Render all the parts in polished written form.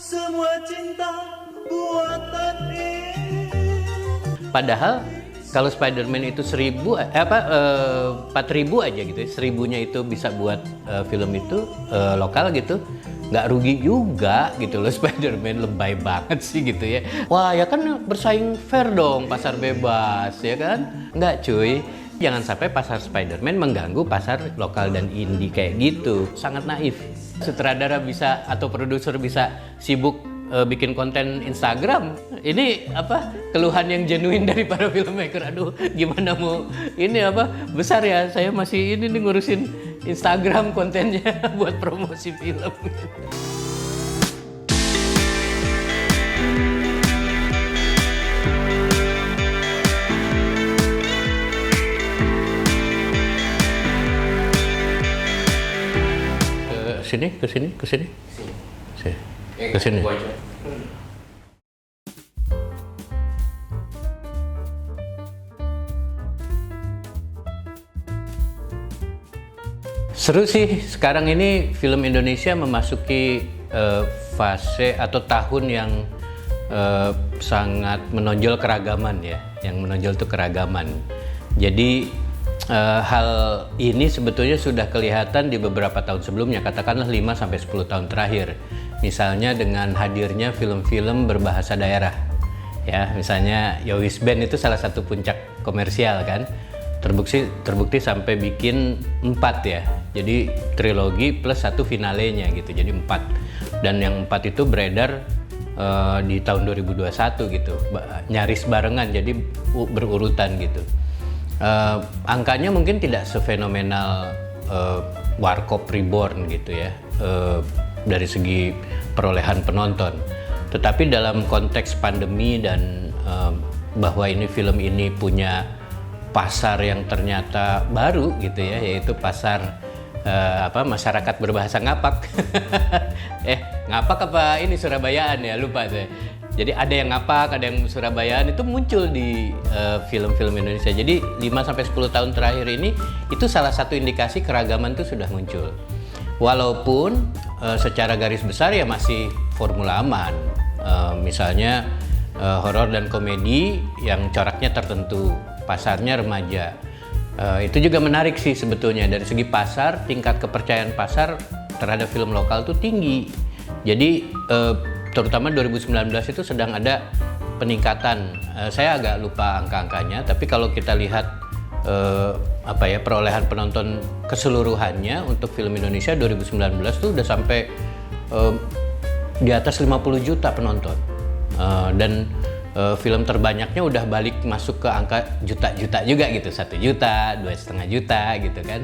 semua cinta buatan Padahal kalau Spider-Man itu 4.000 aja gitu ya, 1.000-nya itu bisa buat film itu lokal gitu, nggak rugi juga gitu loh. Spider-Man lebay banget sih gitu ya. Wah ya kan bersaing fair dong, pasar bebas ya kan? Nggak cuy, jangan sampai pasar Spider-Man mengganggu pasar lokal dan indie kayak gitu. Sangat naif. Sutradara bisa atau produser bisa sibuk bikin konten Instagram. Ini apa keluhan yang genuine dari para filmmaker. Aduh, gimana mau ini apa besar ya, saya masih ini nih ngurusin Instagram kontennya buat promosi film. Ke sini. Ke sini. Seru sih, sekarang ini film Indonesia memasuki fase atau tahun yang sangat menonjol keragaman ya. Yang menonjol itu keragaman. Jadi hal ini sebetulnya sudah kelihatan di beberapa tahun sebelumnya, katakanlah 5-10 tahun terakhir. Misalnya dengan hadirnya film-film berbahasa daerah. Ya, misalnya Yowis Band itu salah satu puncak komersial kan. Terbukti sampai bikin 4 ya. Jadi trilogi plus 1 finalenya gitu. Jadi 4. Dan yang 4 itu beredar di tahun 2021 gitu. Nyaris barengan, jadi berurutan gitu. Angkanya mungkin tidak sefenomenal Warkop Reborn gitu ya, dari segi perolehan penonton. Tetapi dalam konteks pandemi dan bahwa ini film ini punya pasar yang ternyata baru gitu ya, yaitu pasar masyarakat berbahasa ngapak. Ngapak apa ini Surabayaan ya, lupa saya. Jadi ada yang ngapak, ada yang Surabayaan, itu muncul di film-film Indonesia. Jadi 5-10 tahun terakhir ini itu salah satu indikasi keragaman itu sudah muncul. Walaupun secara garis besar ya masih formula aman. Misalnya horor dan komedi yang coraknya tertentu, pasarnya remaja. Itu juga menarik sih sebetulnya, dari segi pasar, tingkat kepercayaan pasar terhadap film lokal itu tinggi. Jadi terutama 2019 itu sedang ada peningkatan. Saya agak lupa angka-angkanya, tapi kalau kita lihat perolehan penonton keseluruhannya untuk film Indonesia 2019 itu udah sampai di atas 50 juta penonton. Dan film terbanyaknya udah balik masuk ke angka juta-juta juga gitu, 1 juta, 2,5 juta gitu kan.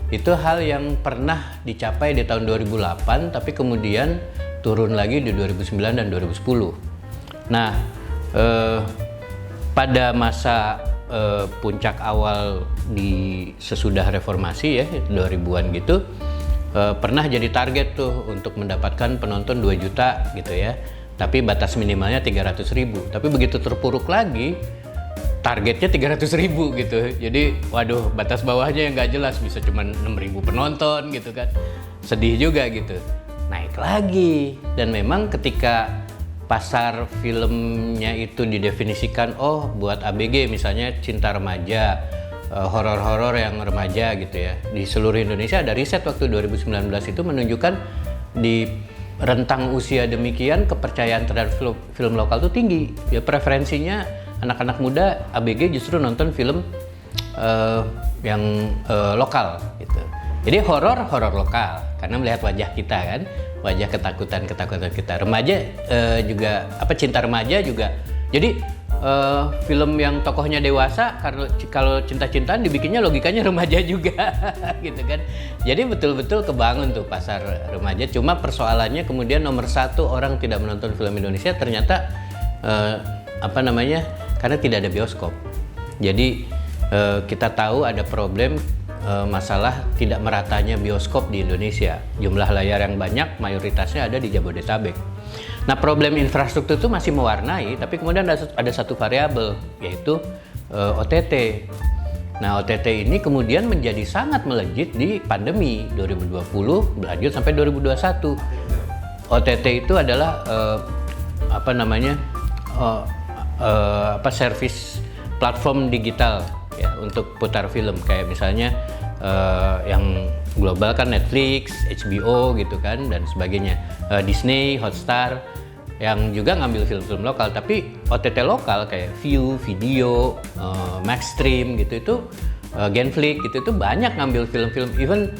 Itu hal yang pernah dicapai di tahun 2008, tapi kemudian turun lagi di 2009 dan 2010. Nah, pada masa puncak awal di sesudah reformasi ya, 2000-an gitu, pernah jadi target tuh untuk mendapatkan penonton 2 juta gitu ya. Tapi batas minimalnya 300.000. Tapi begitu terpuruk lagi, targetnya 300.000 gitu. Jadi, waduh, batas bawahnya yang nggak jelas, bisa cuma 6.000 penonton gitu kan. Sedih juga gitu. Naik lagi. Dan memang ketika pasar filmnya itu didefinisikan, oh buat ABG misalnya cinta remaja, horor-horor yang remaja gitu ya. Di seluruh Indonesia ada riset waktu 2019 itu menunjukkan di rentang usia demikian kepercayaan terhadap film lokal itu tinggi. Ya preferensinya anak-anak muda ABG justru nonton film yang lokal gitu. Jadi horor lokal karena melihat wajah kita kan, wajah ketakutan kita. Remaja juga cinta remaja juga. Jadi film yang tokohnya dewasa, kalau cinta-cintaan dibikinnya logikanya remaja juga gitu kan. Jadi betul-betul kebangun tuh pasar remaja. Cuma persoalannya kemudian nomor 1 orang tidak menonton film Indonesia ternyata karena tidak ada bioskop. Jadi kita tahu ada problem masalah tidak meratanya bioskop di Indonesia. Jumlah layar yang banyak mayoritasnya ada di Jabodetabek. Nah, problem infrastruktur itu masih mewarnai, tapi kemudian ada satu variabel, yaitu OTT. Nah, OTT ini kemudian menjadi sangat melejit di pandemi 2020 berlanjut sampai 2021. OTT itu adalah apa namanya service platform digital ya untuk putar film, kayak misalnya yang global kan Netflix, HBO gitu kan dan sebagainya, Disney, Hotstar, yang juga ngambil film-film lokal. Tapi OTT lokal kayak View, Video, Maxstream gitu itu, Genflix gitu itu banyak ngambil film-film. Even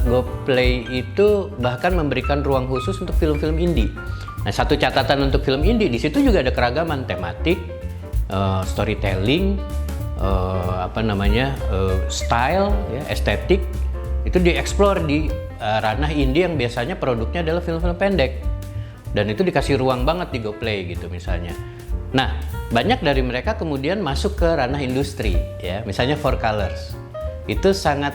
GoPlay itu bahkan memberikan ruang khusus untuk film-film indie. Nah, satu catatan untuk film indie, di situ juga ada keragaman tematik, storytelling, style, ya, estetik. Itu dieksplor di ranah indie yang biasanya produknya adalah film-film pendek. Dan itu dikasih ruang banget di GoPlay gitu misalnya. Nah, banyak dari mereka kemudian masuk ke ranah industri ya, misalnya Four Colors. Itu sangat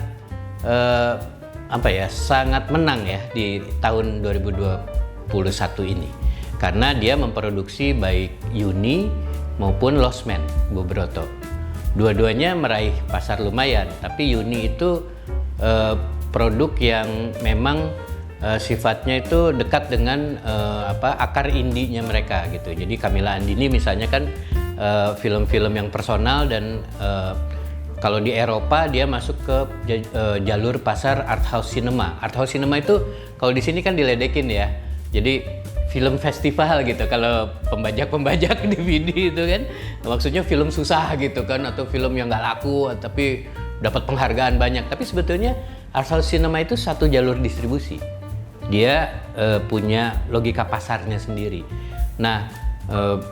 sangat menang ya di tahun 2021 ini. Karena dia memproduksi baik Uni maupun Lost Man, Bobroto. Dua-duanya meraih pasar lumayan, tapi Uni itu produk yang memang sifatnya itu dekat dengan akar indie-nya mereka gitu. Jadi Camilla Andini misalnya kan film-film yang personal dan kalau di Eropa dia masuk ke jalur pasar art house cinema. Art house cinema itu kalau di sini kan diledekin ya. Jadi film festival gitu. Kalau pembajak DVD itu kan maksudnya film susah gitu kan, atau film yang nggak laku tapi dapat penghargaan banyak. Tapi sebetulnya art house cinema itu satu jalur distribusi. Dia punya logika pasarnya sendiri. Nah,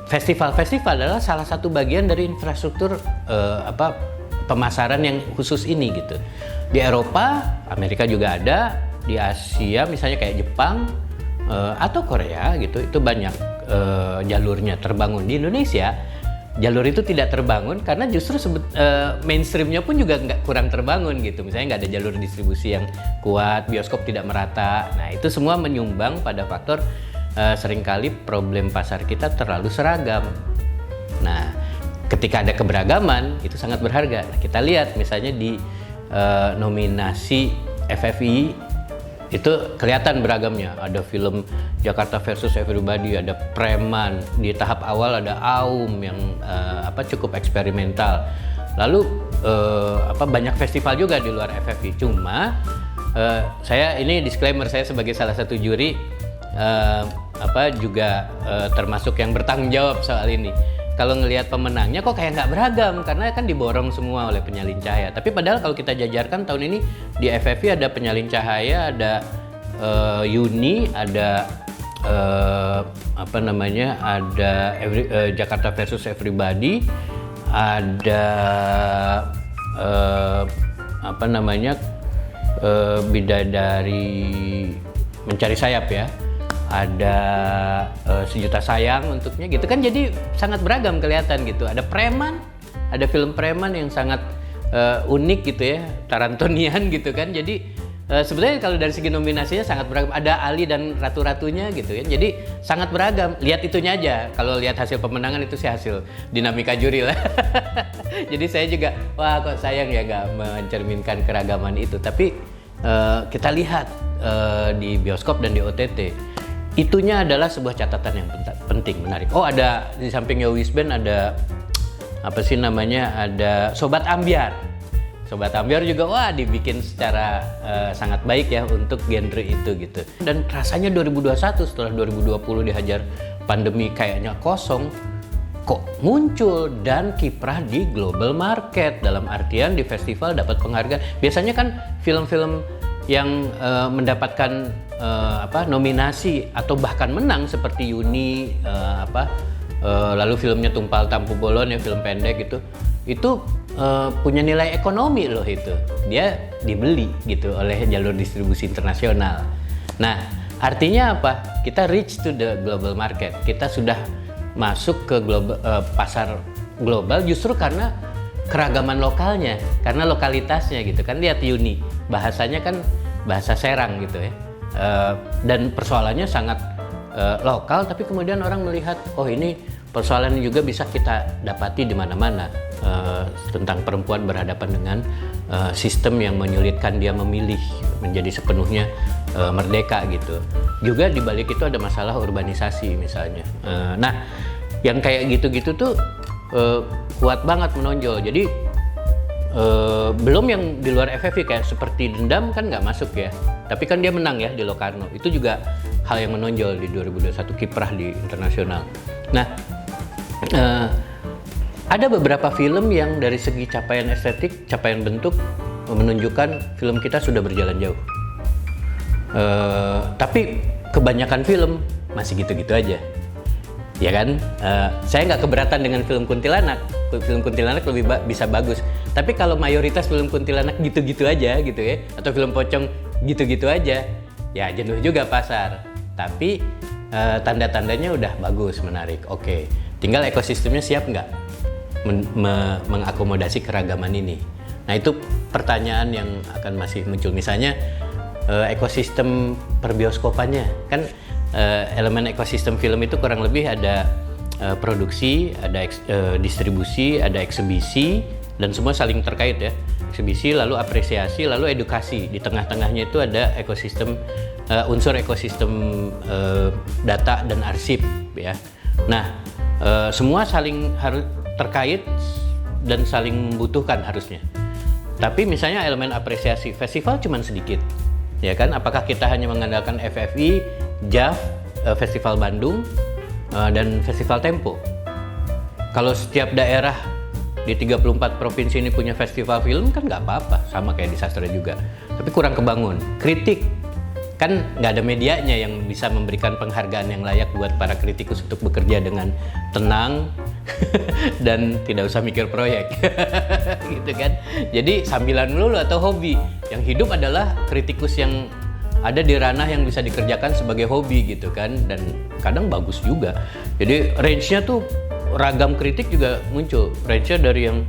festival-festival adalah salah satu bagian dari infrastruktur pemasaran yang khusus ini gitu. Di Eropa, Amerika juga ada, di Asia misalnya kayak Jepang atau Korea gitu, itu banyak jalurnya terbangun. Di Indonesia, jalur itu tidak terbangun karena justru mainstreamnya pun juga kurang terbangun gitu. Misalnya nggak ada jalur distribusi yang kuat, bioskop tidak merata. Nah, itu semua menyumbang pada faktor seringkali problem pasar kita terlalu seragam. Nah, ketika ada keberagaman itu sangat berharga. Nah, kita lihat misalnya di nominasi FFI itu kelihatan beragamnya. Ada film Jakarta versus Everybody, ada Preman, di tahap awal ada Aum yang cukup eksperimental. Lalu banyak festival juga di luar FFI. Cuma saya ini disclaimer, saya sebagai salah satu juri juga termasuk yang bertanggung jawab soal ini. Kalau ngelihat pemenangnya kok kayak nggak beragam karena kan diborong semua oleh Penyalin Cahaya. Tapi padahal kalau kita jajarkan tahun ini di FFI ada Penyalin Cahaya, ada Uni, ada Jakarta versus Everybody, ada Bidadari Mencari Sayap ya. Ada Sejuta Sayang untuknya gitu kan, jadi sangat beragam kelihatan gitu. Ada Preman, ada film Preman yang sangat unik gitu ya, Tarantonian gitu kan. Jadi sebenarnya kalau dari segi nominasinya sangat beragam. Ada Ali dan Ratu-Ratunya gitu ya, jadi sangat beragam. Lihat itunya aja, kalau lihat hasil pemenangan itu sih hasil dinamika juri lah. Jadi saya juga wah kok sayang ya gak mencerminkan keragaman itu. Tapi kita lihat di bioskop dan di OTT, itunya adalah sebuah catatan yang penting, menarik. Oh, ada di samping Yowis Band ada ada Sobat Ambyar. Sobat Ambyar juga dibikin secara sangat baik ya untuk genre itu gitu. Dan rasanya 2021 setelah 2020 dihajar pandemi kayaknya kosong, kok muncul dan kiprah di global market, dalam artian di festival dapat penghargaan. Biasanya kan film-film yang mendapatkan nominasi atau bahkan menang seperti Uni, lalu filmnya Tumpal Tampu Bolon ya, film pendek itu punya nilai ekonomi loh, itu dia dibeli gitu oleh jalur distribusi internasional. Nah, artinya apa? Kita reach to the global market, kita sudah masuk ke pasar global justru karena keragaman lokalnya, karena lokalitasnya gitu kan. Lihat Uni, bahasanya kan bahasa Serang gitu ya, dan persoalannya sangat lokal, tapi kemudian orang melihat oh ini persoalan ini juga bisa kita dapati di mana-mana, tentang perempuan berhadapan dengan sistem yang menyulitkan dia memilih menjadi sepenuhnya merdeka gitu. Juga di balik itu ada masalah urbanisasi misalnya. Nah, yang kayak gitu-gitu tuh kuat banget menonjol. Jadi belum yang di luar FFI kayak seperti Dendam kan nggak masuk ya. Tapi kan dia menang ya di Locarno. Itu juga hal yang menonjol di 2021, kiprah di internasional. Nah, ada beberapa film yang dari segi capaian estetik, capaian bentuk menunjukkan film kita sudah berjalan jauh. Tapi kebanyakan film masih gitu-gitu aja, ya kan? Saya nggak keberatan dengan film kuntilanak. Film kuntilanak lebih bisa bagus. Tapi kalau mayoritas film kuntilanak gitu-gitu aja, gitu ya, atau film pocong gitu-gitu aja, ya jenuh juga pasar. Tapi tanda-tandanya udah bagus, menarik. Oke, tinggal ekosistemnya siap nggak mengakomodasi keragaman ini. Nah, itu pertanyaan yang akan masih muncul. Misalnya ekosistem perbioskopannya, kan elemen ekosistem film itu kurang lebih ada produksi, ada distribusi, ada eksibisi, dan semua saling terkait ya. Eksibisi, lalu apresiasi, lalu edukasi. Di tengah-tengahnya itu ada ekosistem, unsur ekosistem data dan arsip ya. Nah, semua saling harus terkait dan saling membutuhkan harusnya. Tapi misalnya elemen apresiasi, festival cuman sedikit, ya kan? Apakah kita hanya mengandalkan FFI, JAV, Festival Bandung, dan Festival Tempo? Kalau setiap daerah di 34 provinsi ini punya festival film kan nggak apa-apa, sama kayak di sastra juga. Tapi kurang kebangun. Kritik, kan nggak ada medianya yang bisa memberikan penghargaan yang layak buat para kritikus untuk bekerja dengan tenang dan tidak usah mikir proyek. Gitu kan. Jadi sambilan melulu atau hobi. Yang hidup adalah kritikus yang ada di ranah yang bisa dikerjakan sebagai hobi gitu kan, dan kadang bagus juga. Jadi range-nya tuh ragam kritik juga muncul. Range-nya dari yang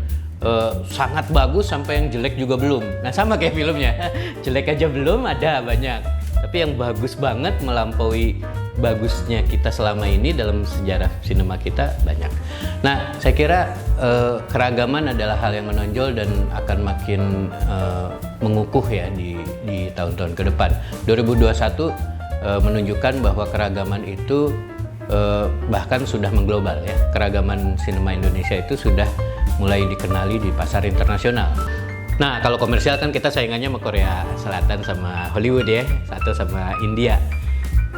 sangat bagus sampai yang jelek juga belum. Nah, sama kayak filmnya. Jelek aja belum ada banyak. Tapi yang bagus banget melampaui bagusnya kita selama ini dalam sejarah sinema kita banyak. Nah, saya kira keragaman adalah hal yang menonjol dan akan makin mengukuh ya di tahun-tahun ke depan. 2021 menunjukkan bahwa keragaman itu bahkan sudah mengglobal ya. Keragaman sinema Indonesia itu sudah mulai dikenali di pasar internasional. Nah, kalau komersial kan kita saingannya sama Korea Selatan sama Hollywood ya, satu sama India.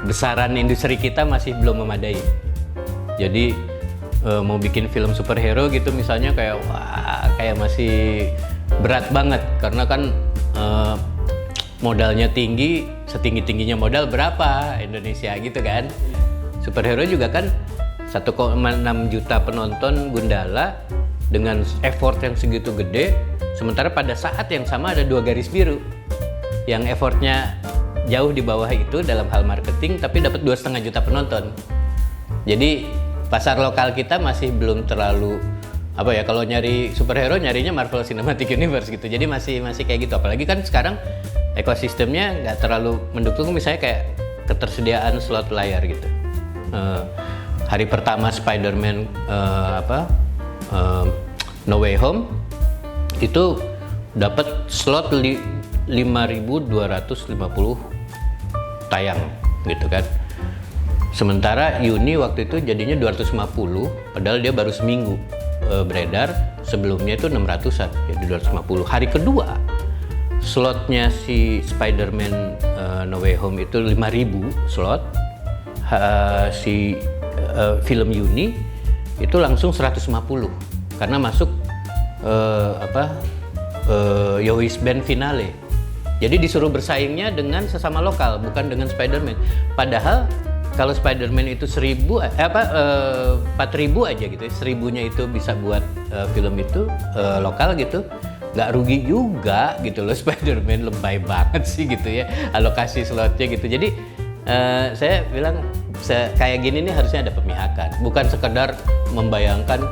Besaran industri kita masih belum memadai. Jadi mau bikin film superhero gitu misalnya kayak masih berat banget karena kan modalnya tinggi, setinggi-tingginya modal berapa Indonesia gitu kan. Superhero juga kan 1,6 juta penonton Gundala dengan effort yang segitu gede, sementara pada saat yang sama ada 2 garis biru yang effortnya jauh di bawah itu dalam hal marketing tapi dapat 2,5 juta penonton. Jadi pasar lokal kita masih belum terlalu kalau nyari superhero nyarinya Marvel Cinematic Universe gitu. Jadi masih kayak gitu. Apalagi kan sekarang ekosistemnya nggak terlalu mendukung, misalnya kayak ketersediaan slot layar gitu. Hari pertama Spider-Man No Way Home itu dapat slot 5.250 tayang gitu kan. Sementara Juni waktu itu jadinya 250, padahal dia baru seminggu beredar, sebelumnya itu 600-an, jadi 250. Hari kedua slotnya si Spider-Man No Way Home itu 5.000 slot, si film Juni itu langsung 150 karena masuk Yowis Band finale. Jadi disuruh bersaingnya dengan sesama lokal, bukan dengan Spider-Man. Padahal kalau Spider-Man itu 4.000 aja gitu, 1.000-nya itu bisa buat film itu lokal gitu, nggak rugi juga gitu loh. Spider-Man lebay banget sih gitu ya alokasi slotnya gitu. Jadi saya bilang kayak gini nih harusnya ada pemihakan, bukan sekedar membayangkan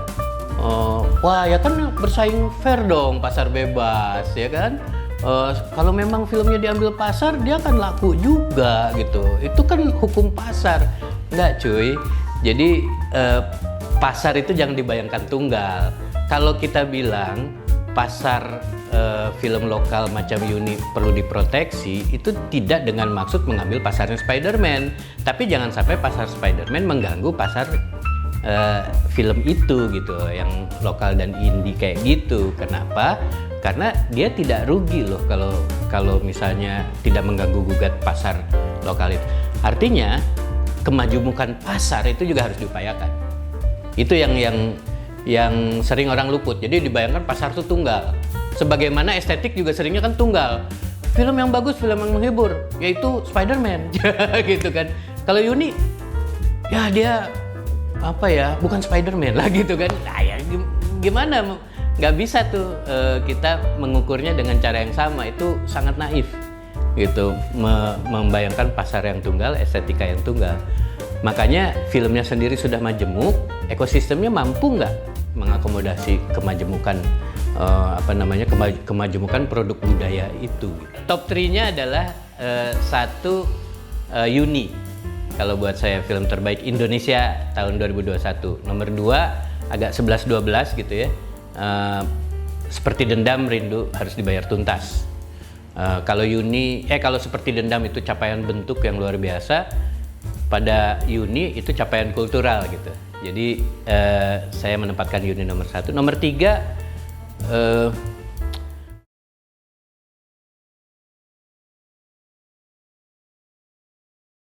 wah ya kan bersaing fair dong, pasar bebas ya kan. Kalau memang filmnya diambil pasar, dia akan laku juga gitu. Itu kan hukum pasar. Enggak cuy. Jadi pasar itu jangan dibayangkan tunggal. Kalau kita bilang pasar film lokal macam Uni perlu diproteksi, itu tidak dengan maksud mengambil pasarnya Spider-Man, tapi jangan sampai pasar Spider-Man mengganggu pasar film itu gitu, yang lokal dan indie kayak gitu. Kenapa? Karena dia tidak rugi loh kalau misalnya tidak mengganggu gugat pasar lokal itu. Artinya kemajemukan pasar itu juga harus diupayakan. Itu yang sering orang luput. Jadi dibayangkan pasar itu tunggal. Sebagaimana estetik juga seringnya kan tunggal. Film yang bagus, film yang menghibur, yaitu Spider-Man, gitu kan. Kalau Uni, ya dia apa ya, bukan Spider-Man lah gitu kan. Nah, ya gimana? Nggak bisa tuh kita mengukurnya dengan cara yang sama. Itu sangat naif, gitu. Membayangkan pasar yang tunggal, estetika yang tunggal. Makanya filmnya sendiri sudah majemuk, ekosistemnya mampu nggak mengakomodasi kemajemukan kemajemukan produk budaya itu. Top 3-nya adalah satu Uni. Kalau buat saya film terbaik Indonesia tahun 2021. Nomor 2 agak 11-12 gitu ya. Seperti Dendam, Rindu Harus Dibayar Tuntas. Kalau Seperti Dendam itu capaian bentuk yang luar biasa. Pada Uni itu capaian kultural gitu. Jadi saya menempatkan Uni nomor 1. Nomor 3